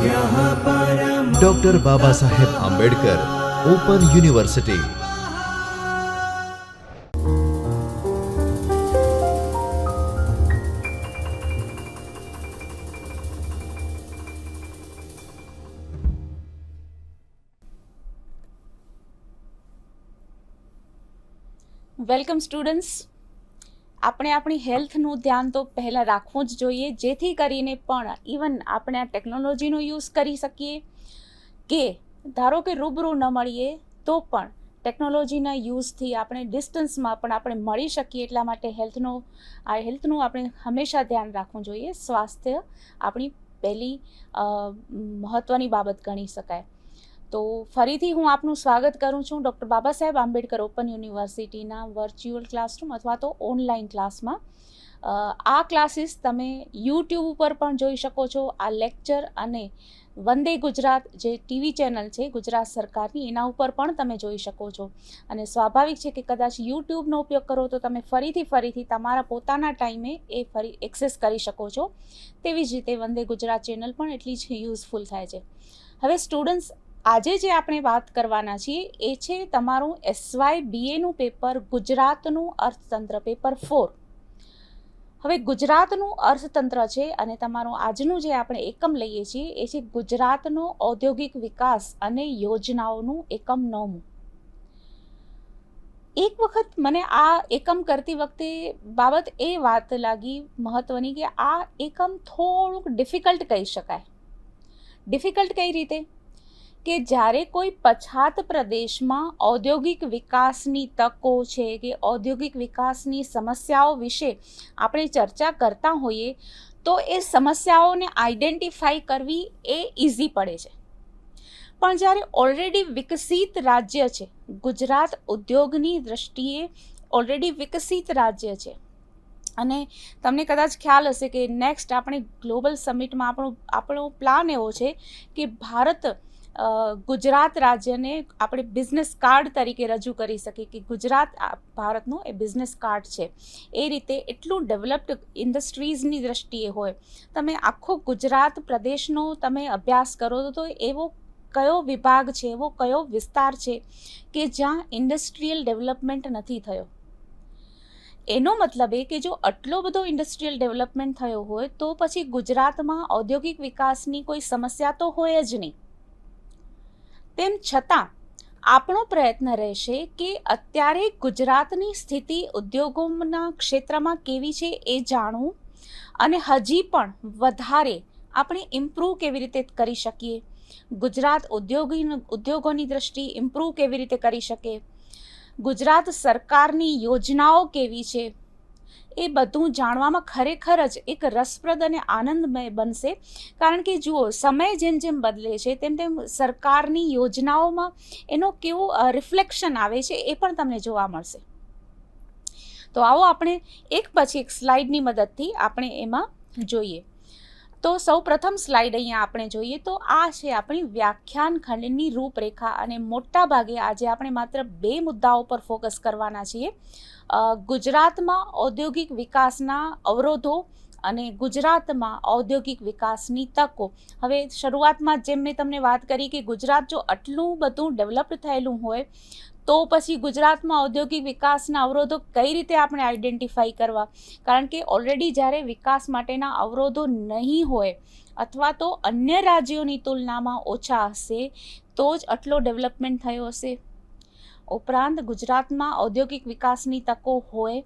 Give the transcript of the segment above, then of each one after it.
Doctor Baba Saheb Ambedkar open university. Welcome students. આપણે આપણી હેલ્થનું ધ્યાન તો પહેલાં રાખવું જ જોઈએ, જેથી કરીને પણ ઇવન આપણે આ ટેકનોલોજીનો યુઝ કરી શકીએ કે ધારો કે રૂબરૂ ન મળીએ તો પણ ટેકનોલોજીના યુઝથી આપણે ડિસ્ટન્સમાં પણ આપણે મળી શકીએ. એટલા માટે હેલ્થનું આપણે હંમેશા ધ્યાન રાખવું જોઈએ. સ્વાસ્થ્ય આપણી પહેલી મહત્ત્વની બાબત ગણી શકાય. તો ફરીથી હું આપનું સ્વાગત કરું છું ડૉક્ટર બાબા સાહેબ આંબેડકર ઓપન યુનિવર્સિટીના વર્ચ્યુઅલ ક્લાસરૂમ અથવા તો ઓનલાઈન ક્લાસમાં. આ ક્લાસીસ તમે યુટ્યુબ ઉપર પણ જોઈ શકો છો. આ લેક્ચર અને વંદે ગુજરાત જે ટીવી ચેનલ છે ગુજરાત સરકારની, એના ઉપર પણ તમે જોઈ શકો છો. અને સ્વાભાવિક છે કે કદાચ યુટ્યુબનો ઉપયોગ કરો તો તમે ફરીથી તમારા પોતાના ટાઈમે એ ફરી એક્સેસ કરી શકો છો. તેવી જ રીતે વંદે ગુજરાત ચેનલ પણ એટલી જ યુઝફુલ થાય છે. હવે સ્ટુડન્ટ્સ, આજે જે આપણે વાત કરવાના છીએ એ છે તમારું SY BAનું પેપર, ગુજરાતનું અર્થતંત્ર, પેપર 4. હવે ગુજરાતનું અર્થતંત્ર છે અને તમારું આજનું જે આપણે એકમ લઈએ છીએ એ છે ગુજરાતનો ઔદ્યોગિક વિકાસ અને યોજનાઓનું એકમ 9. એક વખત મને આ એકમ કરતી વખતે બાબત એ વાત લાગી મહત્ત્વની કે આ એકમ થોડુંક ડિફિકલ્ટ કહી શકાય. ડિફિકલ્ટ કઈ રીતે કે જ્યારે કોઈ પછાત પ્રદેશમાં ઔદ્યોગિક વિકાસની તકો છે કે ઔદ્યોગિક વિકાસની સમસ્યાઓ વિશે આપણે ચર્ચા કરતા હોઈએ તો એ સમસ્યાઓને આઈડેન્ટિફાઈ કરવી એ ઇઝી પડે છે. પણ જ્યારે ઓલરેડી વિકસિત રાજ્ય છે, ગુજરાત ઉદ્યોગની દૃષ્ટિએ ઓલરેડી વિકસિત રાજ્ય છે અને તમને કદાચ ખ્યાલ હશે કે નેક્સ્ટ આપણે ગ્લોબલ સમિટમાં આપણો પ્લાન એવો છે કે ગુજરાત રાજ્યને આપણે બિઝનેસ કાર્ડ તરીકે રજૂ કરી શકીએ કે ગુજરાત ભારતનું એ બિઝનેસ કાર્ડ છે. એ રીતે એટલું ડેવલપ્ડ ઇન્ડસ્ટ્રીઝની દૃષ્ટિએ હોય. તમે આખો ગુજરાત પ્રદેશનો તમે અભ્યાસ કરો તો એવો કયો વિભાગ છે, એવો કયો વિસ્તાર છે કે જ્યાં ઇન્ડસ્ટ્રીયલ ડેવલપમેન્ટ નથી થયો. એનો મતલબ એ કે જો આટલો બધો ઇન્ડસ્ટ્રીયલ ડેવલપમેન્ટ થયો હોય તો પછી ગુજરાતમાં ઔદ્યોગિક વિકાસની કોઈ સમસ્યા તો હોય જ નહીં. તેમ છતાં આપણો પ્રયત્ન રહેશે કે અત્યારે ગુજરાતની સ્થિતિ ઉદ્યોગોના ક્ષેત્રમાં કેવી છે એ જાણવું અને હજી પણ વધારે આપણે ઇમ્પ્રૂવ કેવી રીતે કરી શકીએ, ગુજરાત ઉદ્યોગોની દૃષ્ટિ ઇમ્પ્રૂવ કેવી રીતે કરી શકે, ગુજરાત સરકારની યોજનાઓ કેવી છે, એ બધું જાણવામાં ખરેખર જ એક રસપ્રદ અને આનંદમય બનશે. કારણ કે જુઓ, સમય જેમ બદલે છે તેમ સરકારની યોજનાઓમાં એનો કેવો રિફ્લેક્શન આવે છે એ પણ તમને જોવા મળશે. તો આવો આપણે એક પછી એક સ્લાઇડની મદદથી આપણે એમાં જોઈએ. તો સૌ પ્રથમ સ્લાઇડ અહીંયા આપણે જોઈએ તો આ છે આપણી વ્યાખ્યાન ખંડની રૂપરેખા અને મોટા ભાગે આજે આપણે માત્ર 2 મુદ્દાઓ પર ફોકસ કરવાના છીએ. ગુજરાતમાં ઔદ્યોગિક વિકાસના અવરોધો અને ગુજરાતમાં ઔદ્યોગિક વિકાસની તકો. હવે શરૂઆતમાં જેમ મેં તમને વાત કરી કે ગુજરાત જો આટલું બધું ડેવલપ્ડ થયેલું હોય તો પછી ગુજરાતમાં ઔદ્યોગિક વિકાસના અવરોધો કઈ રીતે આપણે આઈડેન્ટિફાઈ કરવા. કારણ કે ઓલરેડી જ્યારે વિકાસ માટેના અવરોધો નહીં હોય અથવા તો અન્ય રાજ્યોની તુલનામાં ઓછા હશે તો જ આટલો ડેવલપમેન્ટ થયો હશે. ઉપરાંત ગુજરાતમાં ઔદ્યોગિક વિકાસની તકો હોય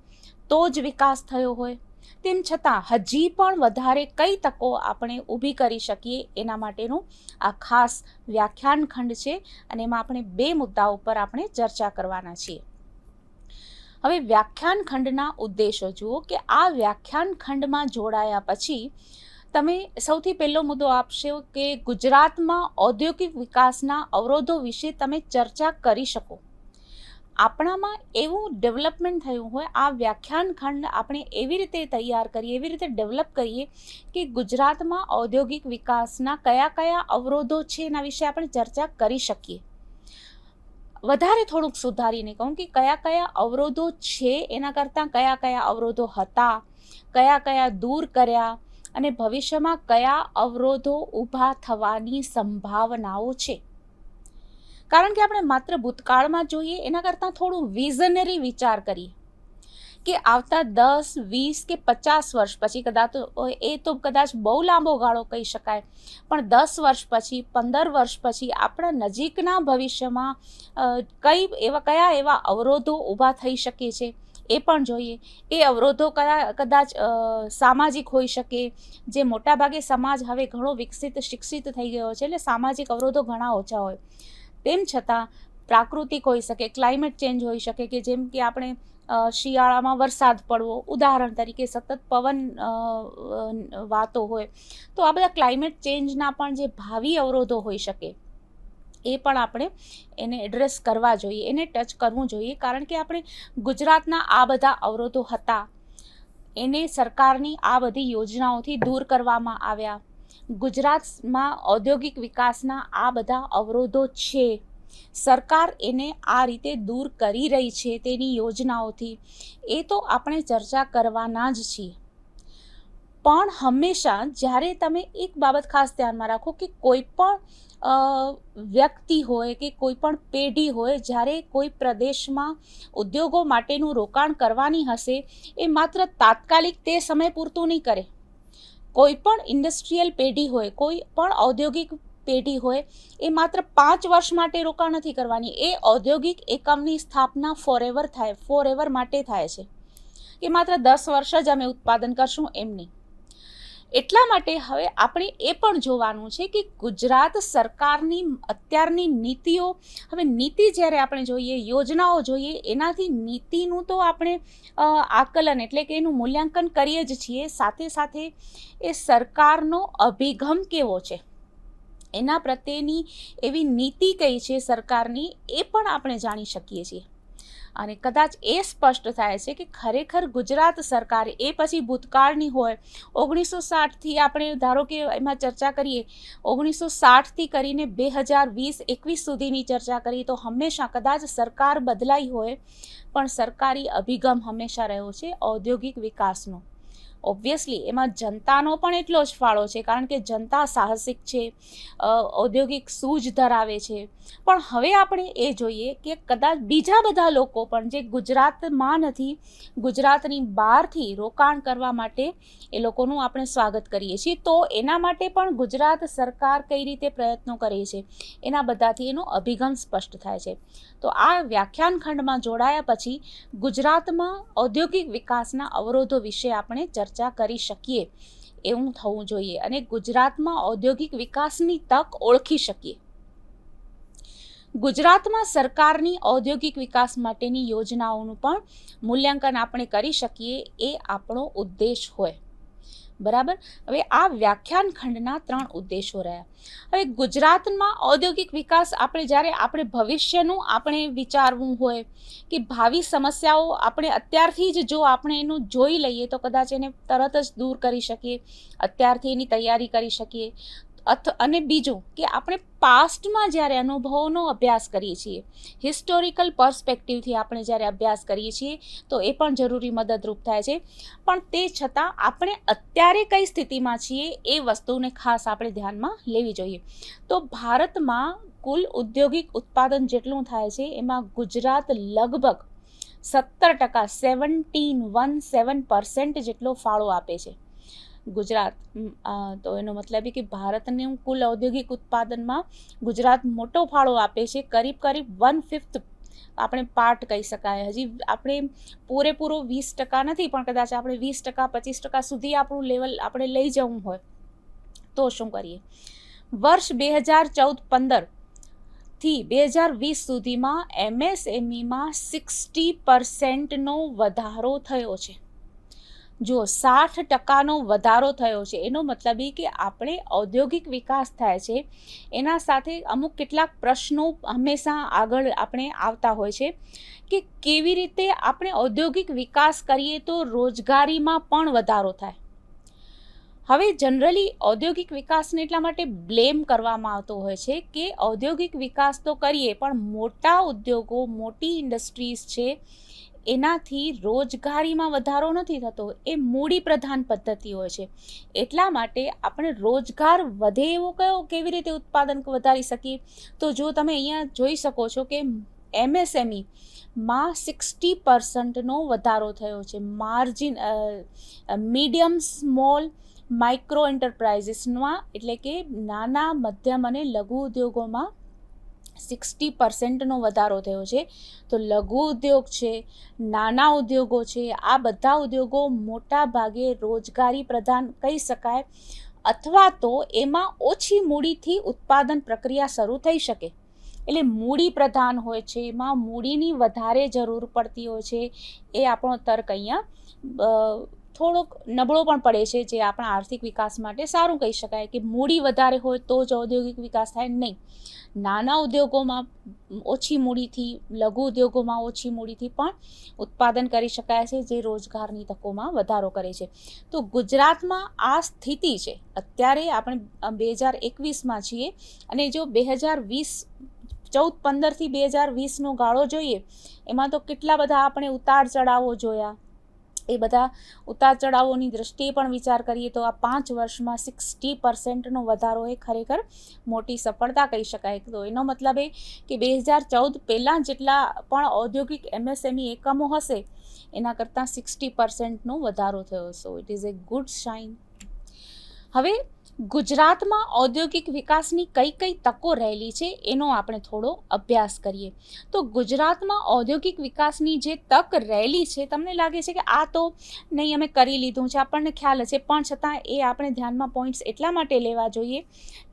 તો જ વિકાસ થયો હોય. તેમ છતાં હજી પણ વધારે કઈ તકો આપણે ઊભી કરી શકીએ એના માટેનું આ ખાસ વ્યાખ્યાન ખંડ છે અને એમાં આપણે 2 મુદ્દાઓ ઉપર આપણે ચર્ચા કરવાના છીએ. હવે વ્યાખ્યાન ખંડના ઉદ્દેશો જુઓ કે આ વ્યાખ્યાન ખંડમાં જોડાયા પછી તમે સૌથી પહેલો મુદ્દો આપશો કે ગુજરાતમાં ઔદ્યોગિક વિકાસના અવરોધો વિશે તમે ચર્ચા કરી શકો. આપણામાં એવું ડેવલપમેન્ટ થયું હોય, આ વ્યાખ્યાન ખંડ આપણે એવી રીતે તૈયાર કરીએ, એવી રીતે ડેવલપ કરીએ કે ગુજરાતમાં ઔદ્યોગિક વિકાસના કયા અવરોધો છે એના વિશે આપણે ચર્ચા કરી શકીએ. વધારે થોડુંક સુધારીને કહું કે કયા અવરોધો છે એના કરતાં કયા અવરોધો હતા, કયા દૂર કર્યા અને ભવિષ્યમાં કયા અવરોધો ઊભા થવાની સંભાવનાઓ છે. કારણ કે આપણે માત્ર ભૂતકાળમાં જોઈએ એના કરતાં થોડું વિઝનરી વિચાર કરીએ કે આવતા 10, 20 કે 50 વર્ષ પછી, કદાચ બહુ લાંબો ગાળો કહી શકાય, પણ 10 વર્ષ પછી, 15 વર્ષ પછી આપણા નજીકના ભવિષ્યમાં કયા એવા અવરોધો ઊભા થઈ શકે છે એ પણ જોઈએ. એ અવરોધો કદાચ સામાજિક હોઈ શકે, જે મોટાભાગે સમાજ હવે ઘણો શિક્ષિત થઈ ગયો છે, એટલે સામાજિક અવરોધો ઘણા ઓછા હોય. તેમ છતાં પ્રાકૃતિક હોઈ શકે, ક્લાઇમેટ ચેન્જ હોઈ શકે, કે જેમ કે આપણે શિયાળામાં વરસાદ પડવો, ઉદાહરણ તરીકે સતત પવન વાતો હોય, તો આ બધા ક્લાઇમેટ ચેન્જના પણ જે ભાવિ અવરોધો હોઈ શકે એ પણ આપણે એને એડ્રેસ કરવા જોઈએ, એને ટચ કરવું જોઈએ. કારણ કે આપણે ગુજરાતના આ બધા અવરોધો હતા, એને સરકારની આ બધી યોજનાઓથી દૂર કરવામાં આવ્યા. ગુજરાતમાં ઔદ્યોગિક વિકાસના આ બધા અવરોધો છે, સરકાર એને આ રીતે દૂર કરી રહી છે તેની યોજનાઓથી, એ તો આપણે ચર્ચા કરવાના જ છીએ. પણ હંમેશા જ્યારે તમે એક બાબત ખાસ ધ્યાનમાં રાખો કે કોઈ પણ વ્યક્તિ હોય કે કોઈ પણ પેઢી હોય, જ્યારે કોઈ પ્રદેશમાં ઉદ્યોગો માટેનું રોકાણ કરવાની હશે, એ માત્ર તાત્કાલિક તે સમય પૂરતું નહીં કરે. કોઈ પણ ઇન્ડસ્ટ્રીયલ પેઢી હોય, કોઈ પણ ઔદ્યોગિક પેઢી હોય, એ માત્ર 5 વર્ષ માટે રોકાણ નથી કરવાની. એ ઔદ્યોગિક એકમની સ્થાપના ફોરએવર માટે થાય છે, કે માત્ર 10 વર્ષ જ અમે ઉત્પાદન કરશું એમ નહીં. એટલા માટે હવે આપણે એ પણ જોવાનું છે કે ગુજરાત સરકારની અત્યારની નીતિઓ, હવે નીતિ જ્યારે આપણે જોઈએ, યોજનાઓ જોઈએ, એનાથી નીતિનું તો આપણે આકલન એટલે કે એનું મૂલ્યાંકન કરીએ જ છીએ. સાથે સાથે એ સરકારનો અભિગમ કેવો છે, એના પ્રત્યેની એવી નીતિ કઈ છે સરકારની, એ પણ આપણે જાણી શકીએ છીએ. અને કદાચ એ સ્પષ્ટ થાય છે કે ખરેખર ગુજરાત સરકાર, એ પછી ભૂતકાળની હોય, 1960થી આપણે ધારો કે એમાં ચર્ચા કરીએ, 1960થી કરીને 2020-21 સુધીની ચર્ચા કરીએ, તો હંમેશા કદાચ સરકાર બદલાઈ હોય, પણ સરકારી અભિગમ હંમેશા રહ્યો છે ઔદ્યોગિક વિકાસનો. ઓબ્વિયસલી એમાં જનતાનો પણ એટલો જ ફાળો છે, કારણ કે જનતા સાહસિક છે, ઔદ્યોગિક સૂઝ ધરાવે છે. પણ હવે આપણે એ જોઈએ કે કદાચ બીજા બધા લોકો પણ જે ગુજરાતમાં નથી, ગુજરાતની બહારથી રોકાણ કરવા માટે એ લોકોનું આપણે સ્વાગત કરીએ છીએ, તો એના માટે પણ ગુજરાત સરકાર કઈ રીતે પ્રયત્નો કરે છે, એના બધાથી એનો અભિગમ સ્પષ્ટ થાય છે. તો આ વ્યાખ્યાન ખંડમાં જોડાયા પછી ગુજરાતમાં ઔદ્યોગિક વિકાસના અવરોધો વિશે આપણે ચર્ચા કરી શકીએ એવું થવું જોઈએ, અને ગુજરાતમાં ઔદ્યોગિક વિકાસની તક ઓળખી શકીએ. ગુજરાતમાં સરકારની ઔદ્યોગિક વિકાસ માટેની યોજનાઓનું પણ મૂલ્યાંકન આપણે કરી શકીએ, એ આપણો ઉદ્દેશ હોય. બરાબર. હવે આ વ્યાખ્યાન ખંડના 3 ઉદ્દેશો રહ્યા. હવે ગુજરાતમાં ઔદ્યોગિક વિકાસ જ્યારે આપણે ભવિષ્યનું આપણે વિચારવું હોય કે ભાવિ સમસ્યાઓ આપણે અત્યારથી જ જો આપણે એનું જોઈ લઈએ, તો કદાચ એને તરત જ દૂર કરી શકીએ, અત્યારથી એની તૈયારી કરી શકીએ. અને બીજું કે આપણે પાસ્ટમાં જ્યારે અનુભવોનો અભ્યાસ કરીએ છીએ, હિસ્ટોરિકલ પર્સપેક્ટિવથી આપણે જ્યારે અભ્યાસ કરીએ છીએ, તો એ પણ જરૂરી મદદરૂપ થાય છે. પણ તે છતાં આપણે અત્યારે કઈ સ્થિતિમાં છીએ એ વસ્તુને ખાસ આપણે ધ્યાનમાં લેવી જોઈએ. તો ભારતમાં કુલ ઔદ્યોગિક ઉત્પાદન જેટલું થાય છે, એમાં ગુજરાત લગભગ 17%, 17% જેટલો ફાળો આપે છે. ગુજરાત, તો એનો મતલબ એ કે ભારતનું કુલ ઔદ્યોગિક ઉત્પાદનમાં ગુજરાત મોટો ફાળો આપે છે, કરીબ 1/5 આપણે પાર્ટ કહી શકાય. હજી આપણે પૂરેપૂરો 20% નથી, પણ કદાચ આપણે 20%, 25% સુધી આપણું લેવલ આપણે લઈ જવું હોય તો શું કરીએ? વર્ષ 2014-15 થી 2020 સુધીમાં MSMEમાં 60%નો વધારો થયો છે. જો 60% વધારો થયો છે, એનો મતલબ એ કે આપણે ઔદ્યોગિક વિકાસ થાય છે, એના સાથે અમુક કેટલાક પ્રશ્નો હંમેશા આગળ આપણે આવતા હોય છે કે કેવી રીતે આપણે ઔદ્યોગિક વિકાસ કરીએ તો રોજગારીમાં પણ વધારો થાય. હવે જનરલી ઔદ્યોગિક વિકાસને એટલા માટે બ્લેમ કરવામાં આવતો હોય છે કે ઔદ્યોગિક વિકાસ તો કરીએ, પણ મોટા ઉદ્યોગો, મોટી ઇન્ડસ્ટ્રીઝ છે, એનાથી રોજગારીમાં વધારો નથી થતો, એ મૂડી પ્રધાન પદ્ધતિ હોય છે. એટલા માટે આપણે રોજગાર વધે એવો કેવી રીતે ઉત્પાદન વધારી શકીએ? તો જો તમે અહીંયા જોઈ શકો છો કે MSMEમાં 60% વધારો થયો છે. માર્જિન મીડિયમ સ્મોલ માઇક્રો એન્ટરપ્રાઇઝીસમાં એટલે કે નાના મધ્યમ અને લઘુ ઉદ્યોગોમાં 60% વધારો થયો છે. તો લઘુ ઉદ્યોગ છે, નાના ઉદ્યોગો છે, આ બધા ઉદ્યોગો મોટા ભાગે રોજગારી પ્રદાન કહી શકાય, અથવા તો એમાં ઓછી મૂડીથી ઉત્પાદન પ્રક્રિયા શરૂ થઈ શકે. એટલે મૂડી પ્રધાન હોય છે, એમાં મૂડીની વધારે જરૂર પડતી હોય છે. એ આપણો તર્ક અહીંયા થોડોક નબળો પણ પડે છે, જે આપણા આર્થિક વિકાસ માટે સારું કહી શકાય કે મૂડી વધારે હોય તો જ ઔદ્યોગિક વિકાસ થાય, નહીં. નાના ઉદ્યોગોમાં ઓછી મૂડીથી, લઘુ ઉદ્યોગોમાં ઓછી મૂડીથી પણ ઉત્પાદન કરી શકાય છે, જે રોજગારની તકોમાં વધારો કરે છે. તો ગુજરાતમાં આ સ્થિતિ છે. અત્યારે આપણે 2021માં છીએ, અને જો 2014-15થી 2020નો ગાળો જોઈએ, એમાં તો કેટલા બધા આપણે ઉતાર ચઢાવો જોયા. એ બધા ઉતાર ચઢાવોની દ્રષ્ટિએ પણ વિચાર કરીએ તો આ 5 વર્ષમાં 60%નો વધારો એ ખરેખર મોટી સફળતા કહી શકાય. તો એનો મતલબ એ કે 2014 પહેલાં જેટલા પણ ઔદ્યોગિક MSME એકમો હશે એના કરતાં 60%નો વધારો થયો. So it is a good sign. હવે ગુજરાતમાં ઔદ્યોગિક વિકાસની કઈ કઈ તકો રહેલી છે એનો આપણે થોડો અભ્યાસ કરીએ. તો ગુજરાતમાં ઔદ્યોગિક વિકાસની જે તક રહેલી છે, તમને લાગે છે કે આ તો નહીં અમે કરી લીધું છે, આપણને ખ્યાલ છે, પણ છતાં એ આપણે ધ્યાનમાં પોઈન્ટ્સ એટલા માટે લેવા જોઈએ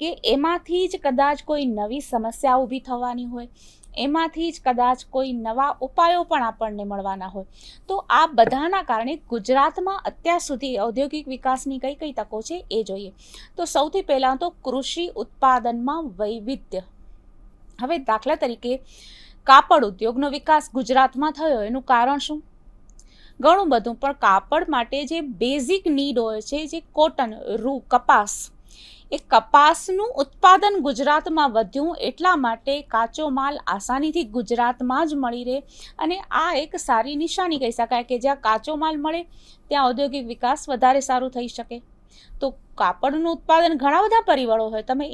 કે એમાંથી જ કદાચ કોઈ નવી સમસ્યા ઊભી થવાની હોય, એમાંથી જ કદાચ કોઈ નવા ઉપાયો પણ આપણને મળવાના હોય. તો આ બધાના કારણે ગુજરાતમાં અત્યાર સુધી ઔદ્યોગિક વિકાસની કઈ કઈ તકો છે એ જોઈએ. તો સૌથી પહેલાં તો કૃષિ ઉત્પાદનમાં વૈવિધ્ય. હવે દાખલા તરીકે કાપડ ઉદ્યોગનો વિકાસ ગુજરાતમાં થયો, એનું કારણ શું? ઘણું બધું, પણ કાપડ માટે જે બેઝિક નીડ હોય છે, જે કોટન, રૂ, કપાસ, એ કપાસનું ઉત્પાદન ગુજરાતમાં વધ્યું એટલા માટે કાચો માલ આસાનીથી ગુજરાતમાં જ મળી રહે, અને આ એક સારી નિશાની કહી શકાય કે જ્યાં કાચો માલ મળે ત્યાં ઔદ્યોગિક વિકાસ વધારે સારું થઈ શકે. તો કાપડનું ઉત્પાદન ઘણા બધા પરિબળો હોય. તમે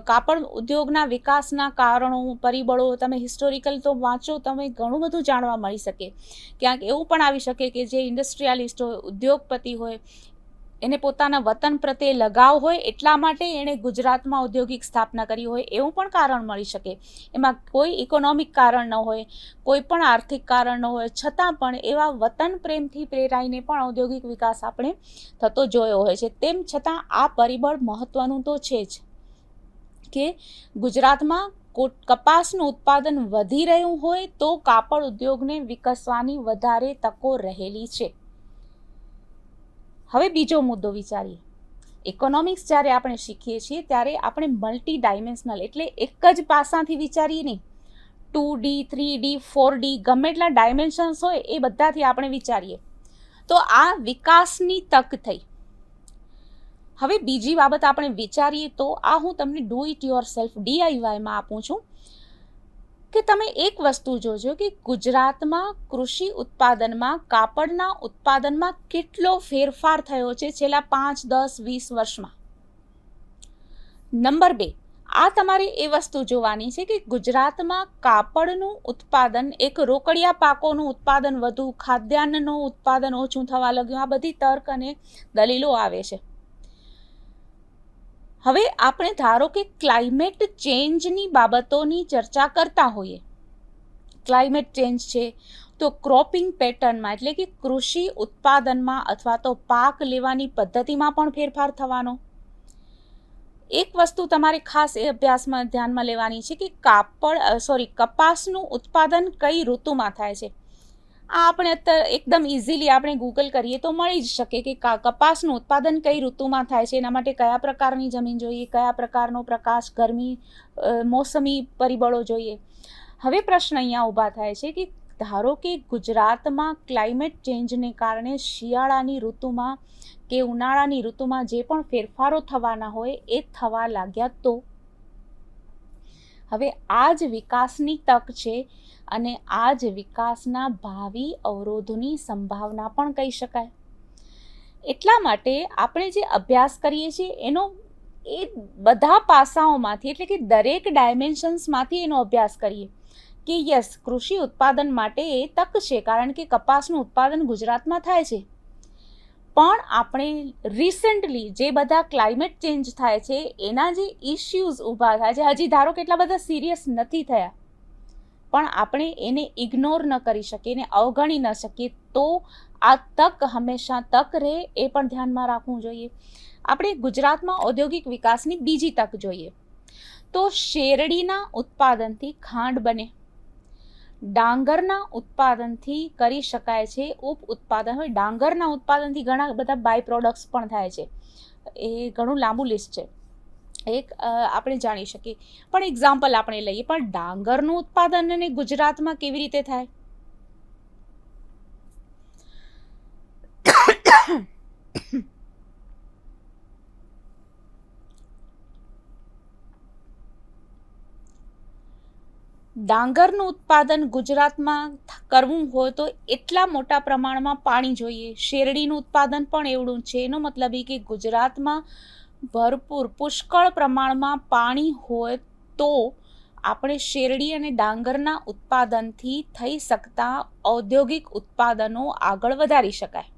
કાપડ ઉદ્યોગના વિકાસના કારણો, પરિબળો તમે હિસ્ટોરિકલ તો વાંચો, તમે ઘણું બધું જાણવા મળી શકે. ક્યાંક એવું પણ આવી શકે કે જે ઇન્ડસ્ટ્રીયાલિસ્ટ હોય, ઉદ્યોગપતિ હોય, એને પોતાના વતન પ્રત્યે લગાવ હોય એટલા માટે એણે ગુજરાતમાં ઔદ્યોગિક સ્થાપના કરી હોય, એવું પણ કારણ મળી શકે. એમાં કોઈ ઇકોનોમિક કારણ ન હોય, કોઈ પણ આર્થિક કારણ ન હોય, છતાં પણ એવા વતન પ્રેમથી પ્રેરાઈને પણ ઔદ્યોગિક વિકાસ આપણે થતો જોયો હોય છે. તેમ છતાં આ પરિબળ મહત્ત્વનું તો છે જ કે ગુજરાતમાં કપાસનું ઉત્પાદન વધી રહ્યું હોય તો કાપડ ઉદ્યોગને વિકસવાની વધારે તકો રહેલી છે. હવે બીજો મુદ્દો વિચારીએ. ઇકોનોમિક્સ જ્યારે આપણે શીખીએ છીએ ત્યારે આપણે મલ્ટી ડાયમેન્શનલ એટલે એક જ પાસાથી વિચારીએ નહીં, 2D, 3D, 4D ગમે એટલા ડાયમેન્શન્સ હોય એ બધાથી આપણે વિચારીએ. તો આ વિકાસની તક થઈ. હવે બીજી બાબત આપણે વિચારીએ તો આ હું તમને ડુ ઇટ યોર સેલ્ફ DIYમાં આપું છું કે તમે એક વસ્તુ જોજો કે ગુજરાતમાં કૃષિ ઉત્પાદનમાં, કાપડના ઉત્પાદનમાં કેટલો ફેરફાર થયો છે છેલ્લા 5, 10, 20 વર્ષમાં. નંબર 2, આ તમારે એ વસ્તુ જોવાની છે કે ગુજરાતમાં કાપડનું ઉત્પાદન, એક રોકડિયા પાકોનું ઉત્પાદન વધુ, ખાદ્યાન્નનું ઉત્પાદન ઓછું થવા લાગ્યું, આ બધી તર્ક અને દલીલો આવે છે. હવે આપણે ધારો કે ક્લાઇમેટ ચેન્જની બાબતોની ચર્ચા કરતા હોઈએ. ક્લાઇમેટ ચેન્જ છે તો ક્રોપિંગ પેટર્નમાં એટલે કે કૃષિ ઉત્પાદનમાં અથવા તો પાક લેવાની પદ્ધતિમાં પણ ફેરફાર થવાનો. એક વસ્તુ તમારે ખાસ એ અભ્યાસમાં ધ્યાનમાં લેવાની છે કે કપાસનું ઉત્પાદન કઈ ઋતુમાં થાય છે. આ આપણે અત્યારે એકદમ ઇઝીલી આપણે ગૂગલ કરીએ તો મળી જ શકે કે કપાસનું ઉત્પાદન કઈ ઋતુમાં થાય છે, એના માટે કયા પ્રકારની જમીન જોઈએ, કયા પ્રકારનો પ્રકાશ, ગરમી, મોસમી પરિબળો જોઈએ. હવે પ્રશ્ન અહીંયા ઊભા થાય છે કે ધારો કે ગુજરાતમાં ક્લાઇમેટ ચેન્જને કારણે શિયાળાની ઋતુમાં કે ઉનાળાની ઋતુમાં જે પણ ફેરફારો થવાના હોય એ થવા લાગ્યા તો હવે આ જ વિકાસની તક છે અને આ જ વિકાસના ભાવિ અવરોધોની સંભાવના પણ કહી શકાય. એટલા માટે આપણે જે અભ્યાસ કરીએ છીએ એનો એ બધા પાસાઓમાંથી, એટલે કે દરેક ડાયમેન્શન્સમાંથી એનો અભ્યાસ કરીએ કે યસ, કૃષિ ઉત્પાદન માટે એ તક છે, કારણ કે કપાસનું ઉત્પાદન ગુજરાતમાં થાય છે. પણ આપણે રિસેન્ટલી જે બધા ક્લાઇમેટ ચેન્જ થાય છે એના જે ઇશ્યુઝ ઊભા થાય છે, હજી ધારો કે એટલા બધા સિરિયસ નથી થયા, પણ આપણે એને ઇગ્નોર ન કરી શકીએ, એને અવગણી ન શકીએ, તો આ તક હંમેશા તક રહે એ પણ ધ્યાનમાં રાખવું જોઈએ. આપણે ગુજરાતમાં ઔદ્યોગિક વિકાસની બીજી તક જોઈએ તો શેરડીના ઉત્પાદનથી ખાંડ બને, ડાંગરના ઉત્પાદનથી કરી શકાય છે ઉપ ઉત્પાદન. હવે ડાંગરના ઉત્પાદનથી ઘણા બધા બાય પ્રોડક્ટ્સ પણ થાય છે, એ ઘણું લાંબુ લિસ્ટ છે, એક આપણે જાણી શકીએ, પણ એક્ઝામ્પલ આપણે લઈએ. પણ ડાંગરનું ઉત્પાદન અને ગુજરાતમાં કેવી રીતે થાય? ડાંગરનું ઉત્પાદન ગુજરાતમાં કરવું હોય તો એટલા મોટા પ્રમાણમાં પાણી જોઈએ. શેરડીનું ઉત્પાદન પણ એવડું છે. એનો મતલબ એ કે ગુજરાતમાં ભરપૂર પુષ્કળ પ્રમાણમાં પાણી હોય તો આપણે શેરડી અને ડાંગરના ઉત્પાદનથી થઈ શકતા ઔદ્યોગિક ઉત્પાદનો આગળ વધારી શકાય.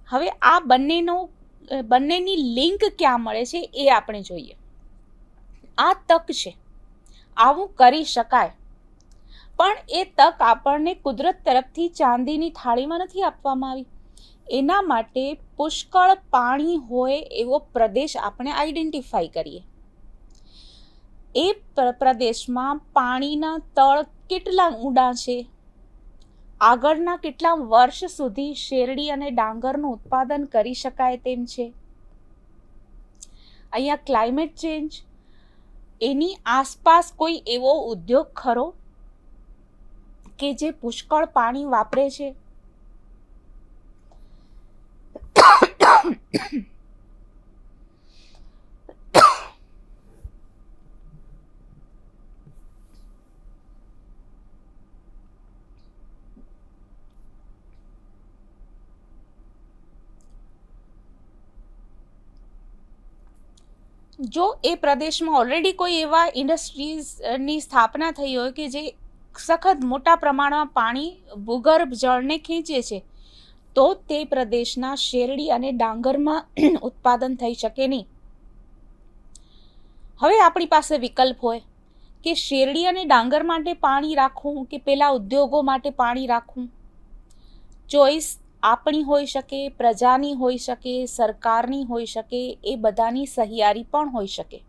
હવે આ બંનેની લિંક ક્યાં મળે છે એ આપણે જોઈએ. આ તક છે, આવું કરી શકાય, પણ એ તક આપણને કુદરત તરફથી ચાંદીની થાળીમાં નથી આપવામાં આવી. એના માટે પુષ્કળ પાણી હોય એવો પ્રદેશ આપણે આઈડેન્ટિફાઈ કરીએ. એ પ્રદેશમાં પાણીના તળ કેટલા ઊંડા છે, આગળના કેટલા વર્ષ સુધી શેરડી અને ડાંગરનું ઉત્પાદન કરી શકાય તેમ છે. અહીંયા ક્લાઇમેટ ચેન્જ, એની આસપાસ કોઈ એવો ઉદ્યોગ ખરો કે જે પુષ્કળ પાણી વાપરે છે? જો એ પ્રદેશમાં ઓલરેડી કોઈ એવા ઇન્ડસ્ટ્રીઝની સ્થાપના થઈ હોય કે જે સખત મોટા પ્રમાણમાં પાણી ભૂગર્ભ જળને ખેંચે છે, તો તે પ્રદેશના શેરડી અને ડાંગરમાં ઉત્પાદન થઈ શકે નહીં. હવે આપણી પાસે વિકલ્પ હોય કે શેરડી અને ડાંગર માટે પાણી રાખવું કે પેલા ઉદ્યોગો માટે પાણી રાખવું. ચોઈસ આપણી હોઈ શકે, પ્રજાની હોઈ શકે, સરકારની હોઈ શકે, એ બધાની સહિયારી પણ હોઈ શકે.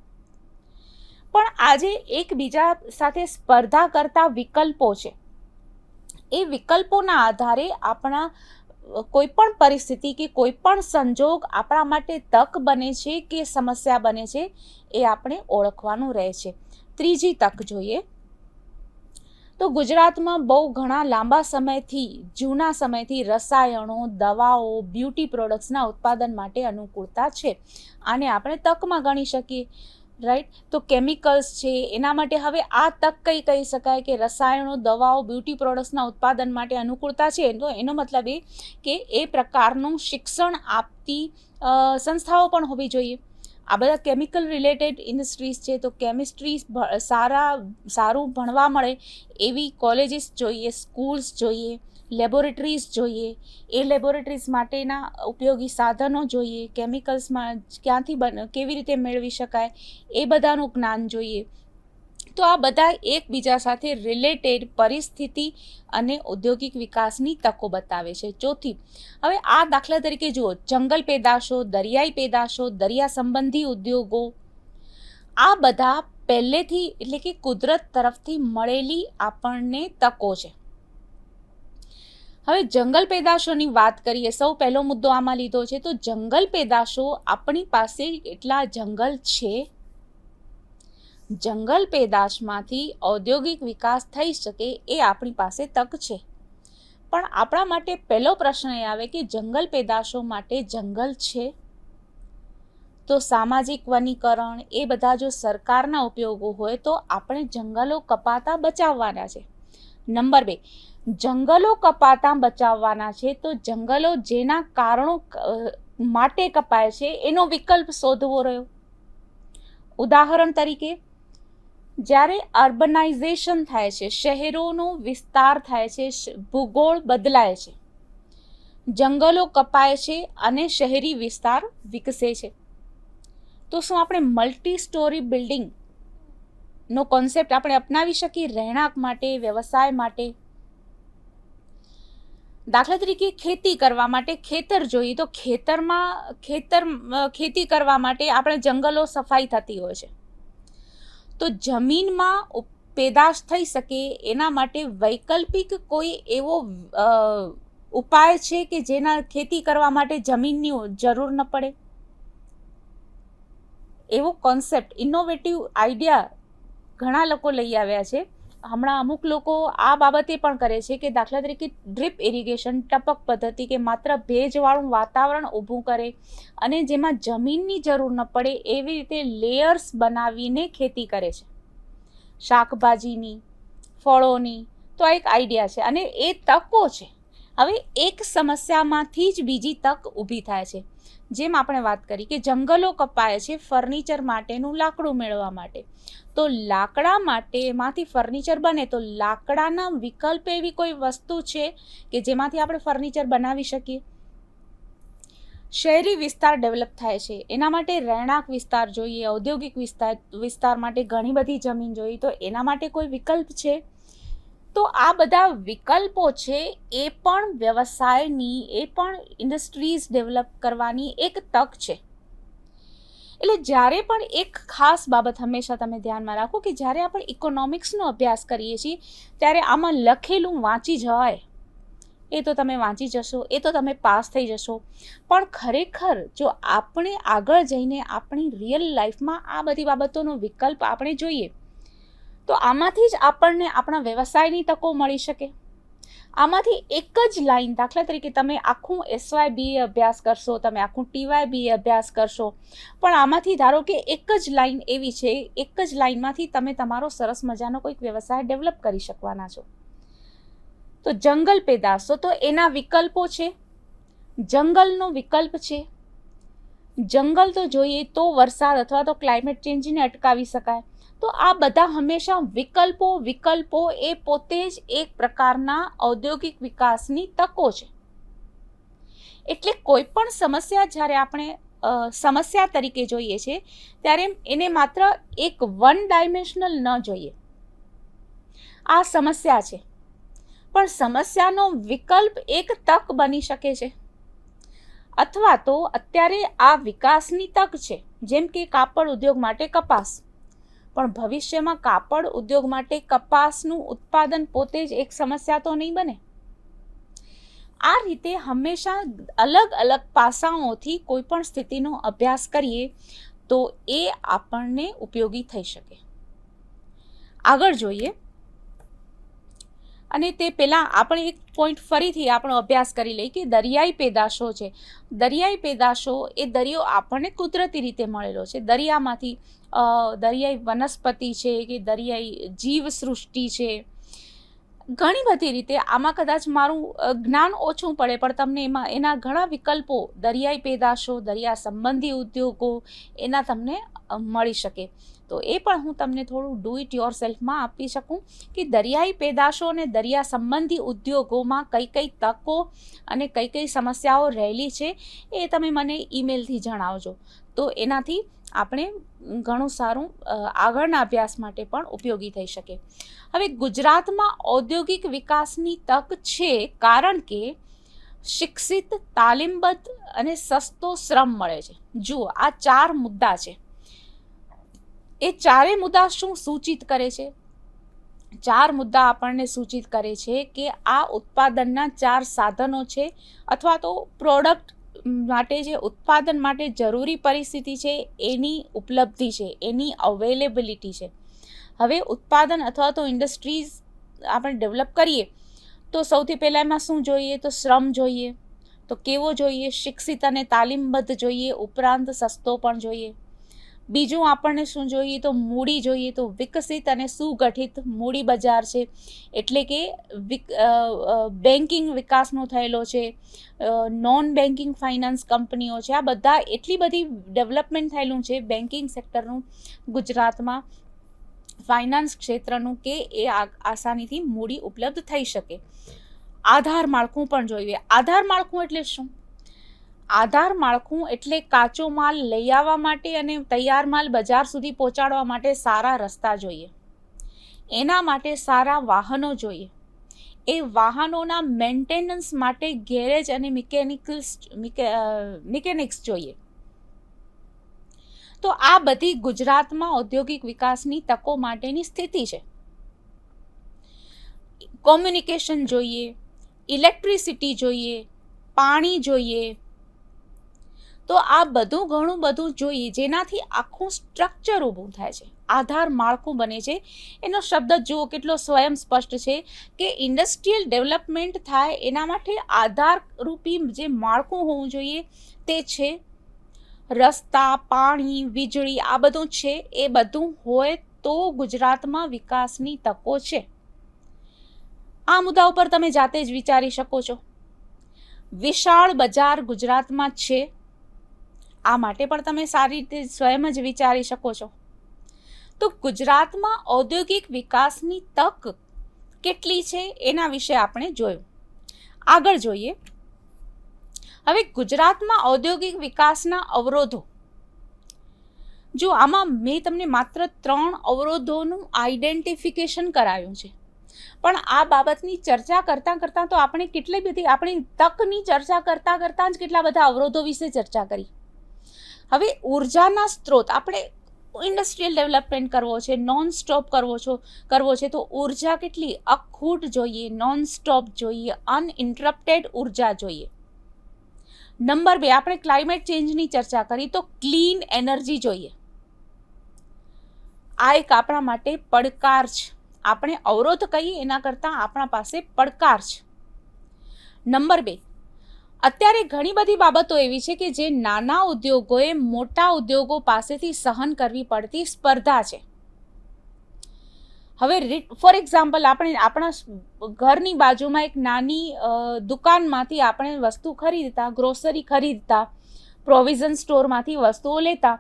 પણ આજે એકબીજા સાથે સ્પર્ધા કરતા વિકલ્પો છે. એ વિકલ્પોના આધારે આપણા કોઈ પણ પરિસ્થિતિ કે કોઈ પણ સંજોગ આપણા માટે તક બને છે કે સમસ્યા બને છે, એ આપણે ઓળખવાનું રહે છે. ત્રીજી તક જોઈએ તો ગુજરાતમાં બહુ ઘણા લાંબા સમયથી, જૂના સમયથી રસાયણો, દવાઓ, બ્યુટી પ્રોડક્ટ્સના ઉત્પાદન માટે અનુકૂળતા છે. આને આપણે તકમાં ગણી શકીએ, રાઈટ? તો કેમિકલ્સ છે એના માટે હવે આ તક કઈ કહી શકાય કે રસાયણો, દવાઓ, બ્યુટી પ્રોડક્ટ્સના ઉત્પાદન માટે અનુકૂળતા છે. તો એનો મતલબ એ કે એ પ્રકારનું શિક્ષણ આપતી સંસ્થાઓ પણ હોવી જોઈએ. આ બધા કેમિકલ રિલેટેડ ઇન્ડસ્ટ્રીઝ છે, તો કેમિસ્ટ્રી સારું ભણવા મળે એવી કોલેજીસ જોઈએ, સ્કૂલ્સ જોઈએ, લેબોરેટરીઝ જોઈએ. એ લેબોરેટરીઝ માટેના ઉપયોગી સાધનો જોઈએ, કેમિકલ્સમાં ક્યાંથી કેવી રીતે મેળવી શકાય એ બધાનું જ્ઞાન જોઈએ. તો આ બધા એકબીજા સાથે રિલેટેડ પરિસ્થિતિ અને ઔદ્યોગિક વિકાસની તકો બતાવે છે. ચોથી, હવે આ દાખલા તરીકે જુઓ, જંગલ પેદાશો, દરિયાઈ પેદાશો, દરિયા સંબંધી ઉદ્યોગો, આ બધા પહેલેથી, એટલે કે કુદરત તરફથી મળેલી આપણને તકો છે. હવે જંગલ પેદાશોની વાત કરીએ, સૌ પહેલો મુદ્દો આમાં લીધો છે, તો જંગલ પેદાશો આપણી પાસે એટલા જંગલ છે? જંગલ પેદાશમાંથી ઔદ્યોગિક વિકાસ થઈ શકે એ આપણી પાસે તક છે. પણ આપણા માટે પહેલો પ્રશ્ન એ આવે કે જંગલ પેદાશો માટે જંગલ છે? તો સામાજિક વનીકરણ એ બધા જો સરકારના ઉપયોગો હોય તો આપણે જંગલો કપાતા બચાવવાના છે. નંબર 2, જંગલો કપાતા બચાવવાના છે તો જંગલો જેના કારણો માટે કપાય છે એનો વિકલ્પ શોધવો રહ્યો. ઉદાહરણ તરીકે, જ્યારે અર્બનાઇઝેશન થાય છે, શહેરોનો વિસ્તાર થાય છે, ભૂગોળ બદલાય છે, જંગલો કપાય છે અને શહેરી વિસ્તાર વિકસે છે. તો શું આપણે મલ્ટી સ્ટોરી બિલ્ડિંગનો કોન્સેપ્ટ આપણે અપનાવી શકીએ રહેણાંક માટે, વ્યવસાય માટે? દાખલા તરીકે ખેતી કરવા માટે ખેતર જોઈએ તો ખેતી કરવા માટે આપણે જંગલો સફાઈ થતી હોય છે. તો જમીનમાં પેદાશ થઈ શકે એના માટે વૈકલ્પિક કોઈ એવો ઉપાય છે કે જેના ખેતી કરવા માટે જમીનની જરૂર ન પડે? એવો કોન્સેપ્ટ, ઇનોવેટિવ આઈડિયા ઘણા લોકો લઈ આવ્યા છે. હમણાં અમુક લોકો આ બાબતે પણ કરે છે કે દાખલા તરીકે ડ્રીપ ઇરિગેશન, ટપક પદ્ધતિ, કે માત્ર ભેજવાળું વાતાવરણ ઊભું કરે અને જેમાં જમીનની જરૂર ન પડે એવી રીતે લેયર્સ બનાવીને ખેતી કરે છે, શાકભાજીની, ફળોની. તો આ એક આઈડિયા છે અને એ તકો છે. હવે એક સમસ્યામાંથી જ બીજી તક ઊભી થાય છે. જેમ આપણે વાત કરી કે જંગલો કપાય છે ફર્નિચર માટેનું લાકડું મેળવવા માટે, તો લાકડા માટેમાંથી ફર્નિચર બને તો લાકડાના વિકલ્પ એવી કોઈ વસ્તુ છે કે જેમાંથી આપણે ફર્નિચર બનાવી શકીએ? શહેરી વિસ્તાર ડેવલપ થાય છે, એના માટે રહેણાંક વિસ્તાર જોઈએ, ઔદ્યોગિક વિસ્તાર માટે ઘણી બધી જમીન જોઈએ, તો એના માટે કોઈ વિકલ્પ છે? તો આ બધા વિકલ્પો છે એ પણ વ્યવસાયની, એ પણ ઇન્ડસ્ટ્રીઝ ડેવલપ કરવાની એક તક છે. એટલે જ્યારે પણ એક ખાસ બાબત હંમેશા તમે ધ્યાનમાં રાખો કે જ્યારે આપણે ઇકોનોમિક્સનો અભ્યાસ કરીએ છીએ ત્યારે આમાં લખેલું વાંચી જવાય, એ તો તમે વાંચી જશો, એ તો તમે પાસ થઈ જશો, પણ ખરેખર જો આપણે આગળ જઈને આપણી રિયલ લાઈફમાં આ બધી બાબતોનો વિકલ્પ આપણે જોઈએ તો આમાંથી જ આપણને આપણા વ્યવસાયની તકો મળી શકે. આમાંથી એક જ લાઈન, દાખલા તરીકે તમે આખું SYBA અભ્યાસ કરશો, તમે આખું TYBA અભ્યાસ કરશો, પણ આમાંથી ધારો કે એક જ લાઈન એવી છે, એક જ લાઈનમાંથી તમે તમારો સરસ મજાનો કોઈક વ્યવસાય ડેવલપ કરી શકવાના છો. તો જંગલ પેદાશો, તો એના વિકલ્પો છે, જંગલનો વિકલ્પ છે. જંગલ તો જોઈએ તો વરસાદ અથવા તો ક્લાઇમેટ ચેન્જને અટકાવી શકાય. તો આ બધા હંમેશા વિકલ્પો એ પોતે જ એક પ્રકારના ઔદ્યોગિક વિકાસની તકો છે. એટલે કોઈ પણ સમસ્યા જ્યારે આપણે સમસ્યા તરીકે જોઈએ છે ત્યારે એને માત્ર એક વન ડાયમેન્શનલ ન જોઈએ. આ સમસ્યા છે, પણ સમસ્યાનો વિકલ્પ એક તક બની શકે છે. અથવા તો અત્યારે આ વિકાસની તક છે, જેમ કે કાપડ ઉદ્યોગ માટે કપાસ, પણ ભવિષ્યમાં કાપડ ઉદ્યોગ માટે કપાસનું ઉત્પાદન પોતે જ એક સમસ્યા તો નહીં બને. આ રીતે હંમેશા અલગ અલગ પાસાઓથી કોઈ પણ સ્થિતિનો અભ્યાસ કરીએ તો એ આપણને ઉપયોગી થઈ શકે. આગળ જોઈએ, અને તે પહેલાં આપણે એક પોઈન્ટ ફરીથી આપણો અભ્યાસ કરી લઈએ કે દરિયાઈ પેદાશો છે. દરિયાઈ પેદાશો એ દરિયો આપણને કુદરતી રીતે મળેલો છે. દરિયામાંથી દરિયાઈ વનસ્પતિ છે કે દરિયાઈ જીવસૃષ્ટિ છે, ઘણી બધી રીતે. આમાં કદાચ મારું જ્ઞાન ઓછું પડે પણ તમને એના ઘણા વિકલ્પો, દરિયાઈ પેદાશો, દરિયા સંબંધી ઉદ્યોગો એના તમને મળી શકે. તો એ પણ હું તમને થોડું ડુ ઇટ યોર સેલ્ફમાં આપી શકું કે દરિયાઈ પેદાશો અને દરિયા સંબંધી ઉદ્યોગોમાં કઈ કઈ તકો અને કઈ કઈ સમસ્યાઓ રહેલી છે એ તમે મને ઈમેલથી જણાવજો. તો એનાથી આપણે ઘણું સારું આગળના અભ્યાસ માટે પણ ઉપયોગી થઈ શકે. હવે ગુજરાતમાં ઔદ્યોગિક વિકાસની તક છે કારણ કે શિક્ષિત, તાલીમબદ્ધ અને સસ્તો શ્રમ મળે છે. જુઓ, આ 4 મુદ્દા છે. એ 4 મુદ્દા શું સૂચિત કરે છે? 4 મુદ્દા આપણને સૂચિત કરે છે કે આ ઉત્પાદનના 4 સાધનો છે, અથવા તો પ્રોડક્ટ માટે જે ઉત્પાદન માટે જરૂરી પરિસ્થિતિ છે એની ઉપલબ્ધિ છે, એની અવેલેબિલિટી છે. હવે ઉત્પાદન અથવા તો ઇન્ડસ્ટ્રીઝ આપણે ડેવલપ કરીએ તો સૌથી પહેલાં એમાં શું જોઈએ? તો શ્રમ જોઈએ. તો કેવો જોઈએ? શિક્ષિત અને તાલીમબદ્ધ જોઈએ, ઉપરાંત સસ્તો પણ જોઈએ. બીજું આપણને શું જોઈએ તો મૂડી જોઈએ, તો વિકસિત અને સુગઠિત મૂડી બજાર છે, એટલે કે બેન્કિંગ વિકાસનો થયેલો છે, નોન બેન્કિંગ ફાઇનાન્સ કંપનીઓ છે, આ બધા એટલી બધી ડેવલપમેન્ટ થયેલું છે બેન્કિંગ સેક્ટરનું ગુજરાતમાં, ફાઇનાન્સ ક્ષેત્રનું, કે એ આસાનીથી મૂડી ઉપલબ્ધ થઈ શકે. આધાર માળખું પણ જોઈએ. આધાર માળખું એટલે શું? આધાર માળખું એટલે કાચો માલ લઈ આવવા માટે અને તૈયાર માલ બજાર સુધી પહોંચાડવા માટે સારા રસ્તા જોઈએ, એના માટે સારા વાહનો જોઈએ, એ વાહનોના મેન્ટેનન્સ માટે ગેરેજ અને મિકેનિક્સ જોઈએ. તો આ બધી ગુજરાતમાં ઔદ્યોગિક વિકાસની તકો માટેની સ્થિતિ છે. કોમ્યુનિકેશન જોઈએ, ઇલેક્ટ્રિસિટી જોઈએ, પાણી જોઈએ, તો આ બધું ઘણું બધું જોઈએ, જેનાથી આખું સ્ટ્રક્ચર ઊભું થાય છે, આધાર માળખું બને છે. એનો શબ્દ જુઓ કેટલો સ્વયં સ્પષ્ટ છે કે ઇન્ડસ્ટ્રીયલ ડેવલપમેન્ટ થાય એના માટે આધારરૂપી જે માળખું હોવું જોઈએ તે છે રસ્તા, પાણી, વીજળી, આ બધું છે. એ બધું હોય તો ગુજરાતમાં વિકાસની તકો છે. આ મુદ્દા ઉપર તમે જાતે જ વિચારી શકો છો. વિશાળ બજાર ગુજરાતમાં છે, આ માટે પણ તમે સારી રીતે સ્વયં જ વિચારી શકો છો. તો ગુજરાતમાં ઔદ્યોગિક વિકાસની તક કેટલી છે એના વિશે આપણે જોયું. આગળ જોઈએ. હવે ગુજરાતમાં ઔદ્યોગિક વિકાસના અવરોધો. જો આમાં મેં તમને માત્ર 3 અવરોધોનું આઈડેન્ટિફિકેશન કરાવ્યું છે, પણ આ બાબતની ચર્ચા કરતાં તો આપણે કેટલી બધી આપણી તકની ચર્ચા કરતાં જ કેટલા બધા અવરોધો વિશે ચર્ચા કરી. હવે ઉર્જાના સ્ત્રોત, આપણે ઇન્ડસ્ટ્રીયલ ડેવલપમેન્ટ કરવો છે, નોન સ્ટોપ કરવો છે, તો ઉર્જા કેટલી અખૂટ જોઈએ, નોન સ્ટોપ જોઈએ, અનઇન્ટરપ્ટેડ ઉર્જા જોઈએ. નંબર 2, આપણે ક્લાઇમેટ ચેન્જની ચર્ચા કરી તો ક્લીન એનર્જી જોઈએ. આ એક આપણા માટે પડકાર છે. આપણે અવરોધ કહીએ એના કરતાં આપણા પાસે પડકાર છે. નંબર 2, અત્યારે ઘણી બધી બાબતો એવી છે કે જે નાના ઉદ્યોગોએ મોટા ઉદ્યોગો પાસેથી સહન કરવી પડતી સ્પર્ધા છે. હવે ફોર એક્ઝામ્પલ, આપણે આપણા ઘરની બાજુમાં એક નાની દુકાનમાંથી આપણે વસ્તુ ખરીદતા, ગ્રોસરી ખરીદતા, પ્રોવિઝન સ્ટોરમાંથી વસ્તુઓ લેતા.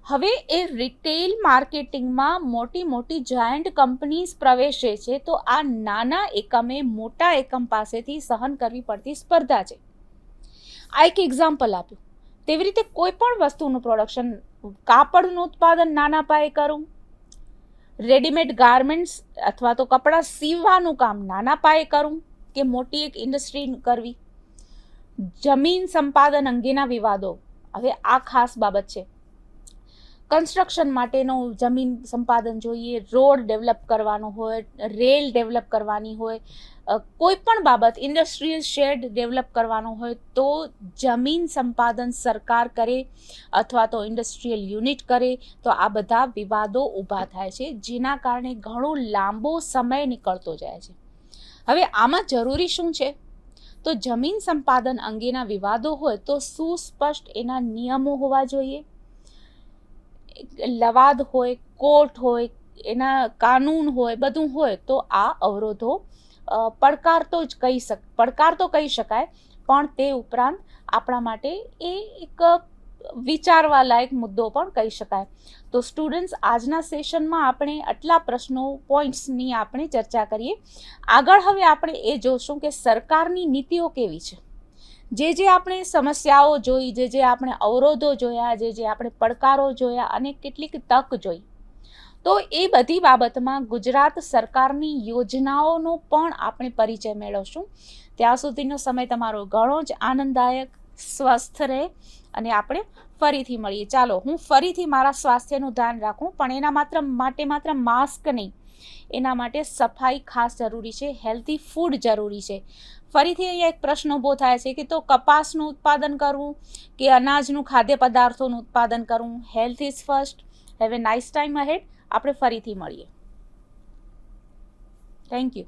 હવે એ રિટેલ માર્કેટિંગમાં મોટી જાયન્ટ કંપનીઝ પ્રવેશે છે, તો આ નાના એકમે મોટા એકમ પાસેથી સહન કરવી પડતી સ્પર્ધા છે. આ એક એક્ઝામ્પલ આપ્યું. તેવી રીતે કોઈ પણ વસ્તુનું પ્રોડક્શન, કાપડનું ઉત્પાદન નાના પાયે કરવું, રેડીમેડ ગાર્મેન્ટ્સ અથવા તો કપડાં સીવવાનું કામ નાના પાયે કરવું કે મોટી એક ઇન્ડસ્ટ્રી કરવી. જમીન સંપાદન અંગેના વિવાદો, હવે આ ખાસ બાબત છે. કન્સ્ટ્રક્શન માટેનો જમીન સંપાદન જોઈએ, રોડ ડેવલપ કરવાનો હોય, રેલ ડેવલપ કરવાની હોય, કોઈ પણ બાબત, ઇન્ડસ્ટ્રીયલ શેડ ડેવલપ કરવાનો હોય તો જમીન સંપાદન સરકાર કરે અથવા તો ઇન્ડસ્ટ્રીયલ યુનિટ કરે, તો આ બધા વિવાદો ઊભા થાય છે, જેના કારણે ઘણો લાંબો સમય નીકળતો જાય છે. હવે આમાં જરૂરી શું છે? તો જમીન સંપાદન અંગેના વિવાદો હોય તો સુસ્પષ્ટ એના નિયમો હોવા જોઈએ, લવાદ હોય, કોર્ટ હોય, એના કાનૂન હોય, બધું હોય. તો આ અવરોધો પડકાર તો કહી શકાય, પણ તે ઉપરાંત આપણા માટે એ એક વિચારવા લાયક મુદ્દો પણ કહી શકાય. તો સ્ટુડન્ટ્સ, આજના સેશનમાં આપણે આટલા પ્રશ્નો, પોઈન્ટ્સની આપણે ચર્ચા કરીએ. આગળ હવે આપણે એ જોશું કે સરકારની નીતિઓ કેવી છે. જે આપણે સમસ્યાઓ જોઈ, જે આપણે અવરોધો જોયા, જે આપણે પડકારો જોયા અને કેટલીક તક જોઈ, તો એ બધી બાબતમાં ગુજરાત સરકારની યોજનાઓનો પણ આપણે પરિચય મેળવશું. ત્યાં સુધીનો સમય તમારો ઘણો જ આનંદદાયક, સ્વસ્થ રહે અને આપણે ફરીથી મળીએ. ચાલો, હું ફરીથી મારા સ્વાસ્થ્યનું ધ્યાન રાખું, પણ એના માટે માત્ર માસ્ક નહીં, એના માટે સફાઈ ખાસ જરૂરી છે, હેલ્ધી ફૂડ જરૂરી છે. ફરીથી અહીંયા એક પ્રશ્ન ઊભો થાય છે કે તો કપાસનું ઉત્પાદન કરવું કે અનાજનું, ખાદ્ય પદાર્થોનું ઉત્પાદન કરવું? Health is first. Have a nice time ahead. આપણે ફરીથી મળીએ. Thank you.